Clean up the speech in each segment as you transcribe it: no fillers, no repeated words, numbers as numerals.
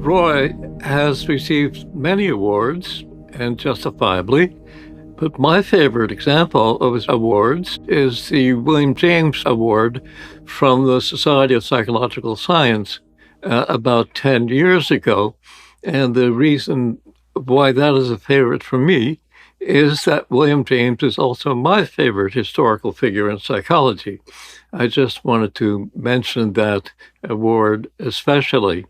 Roy has received many awards, and justifiably, but my favorite example of his awards is the William James Award from the Society of Psychological Science about 10 years ago. And the reason why that is a favorite for me is that William James is also my favorite historical figure in psychology. I just wanted to mention that award especially.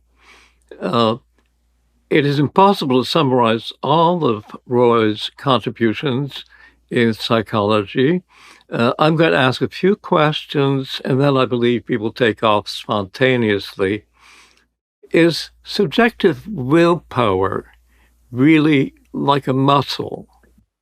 It is impossible to summarize all of Roy's contributions in psychology. I'm going to ask a few questions, and then I believe we will take off spontaneously. Is subjective willpower really like a muscle?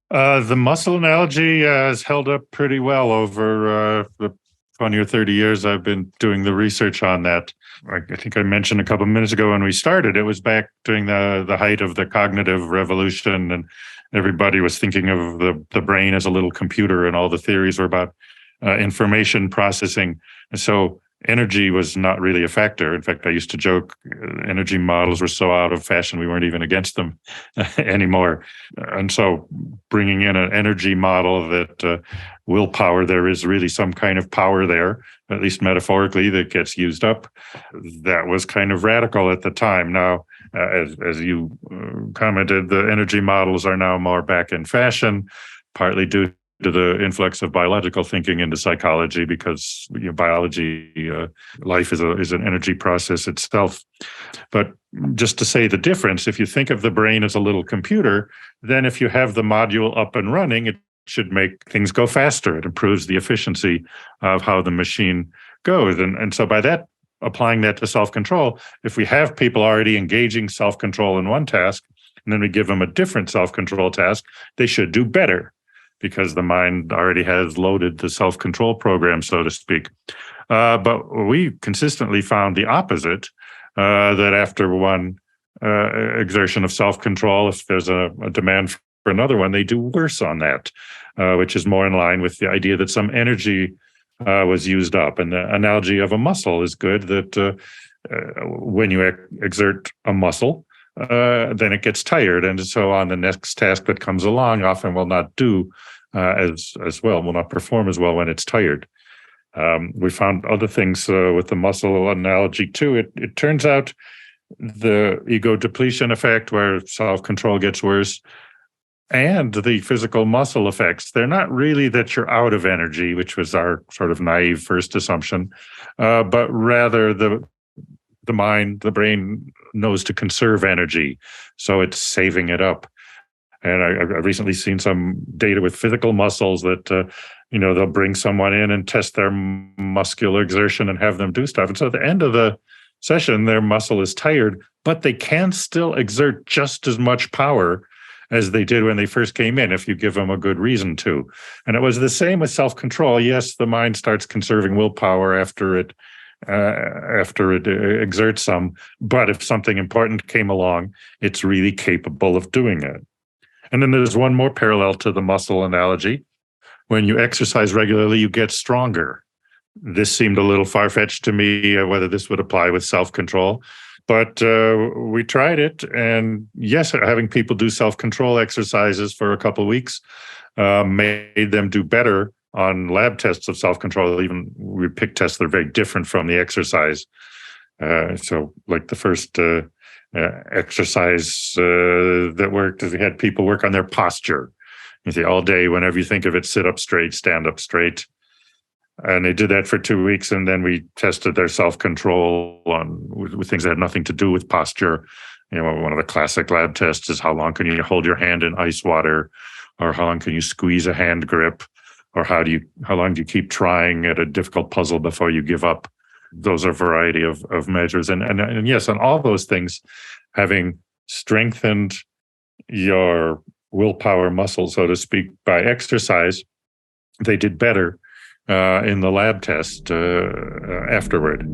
The muscle analogy has held up pretty well over the 20 or 30 years I've been doing the research on that. I think I mentioned a couple of minutes ago when we started, it was back during the height of the cognitive revolution, and everybody was thinking of the brain as a little computer, and all the theories were about information processing. And so energy was not really a factor. In fact, I used to joke energy models were so out of fashion, we weren't even against them anymore. And so bringing in an energy model that willpower, there is really some kind of power there, at least metaphorically, that gets used up. That was kind of radical at the time. Now, as you commented, the energy models are now more back in fashion, partly due to the influx of biological thinking into psychology, because biology, life is an energy process itself. But just to say the difference, if you think of the brain as a little computer, then if you have the module up and running, it should make things go faster. It improves the efficiency of how the machine goes. And so by that, applying that to self-control, if we have people already engaging self-control in one task, and then we give them a different self-control task, they should do better, because the mind already has loaded the self-control program, so to speak. But we consistently found the opposite, that after one exertion of self-control, if there's a demand for another one, they do worse on that, which is more in line with the idea that some energy was used up. And the analogy of a muscle is good, that when you exert a muscle, then it gets tired, and so on the next task that comes along often will not do as well, will not perform as well when it's tired. We found other things with the muscle analogy too. It turns out the ego depletion effect, where self-control gets worse, and the physical muscle effects, they're not really that you're out of energy, which was our sort of naive first assumption, but rather the mind, the brain knows to conserve energy, so it's saving it up. And I've recently seen some data with physical muscles that, they'll bring someone in and test their muscular exertion and have them do stuff. And so at the end of the session, their muscle is tired, but they can still exert just as much power as they did when they first came in, if you give them a good reason to. And it was the same with self-control. Yes, the mind starts conserving willpower after it exerts some, but if something important came along, it's really capable of doing it. And then there's one more parallel to the muscle analogy. When you exercise regularly, you get stronger. This seemed a little far-fetched to me, whether this would apply with self-control, but we tried it. And yes, having people do self-control exercises for a couple of weeks made them do better on lab tests of self-control. Even we pick tests that are very different from the exercise. So like the first exercise that worked is we had people work on their posture. You see, all day, whenever you think of it, sit up straight, stand up straight. And they did that for 2 weeks, and then we tested their self-control with things that had nothing to do with posture. One of the classic lab tests is how long can you hold your hand in ice water, or how long can you squeeze a hand grip, or how long do you keep trying at a difficult puzzle before you give up? Those are a variety of measures. And yes, on all those things, having strengthened your willpower muscle, so to speak, by exercise, they did better in the lab test afterward.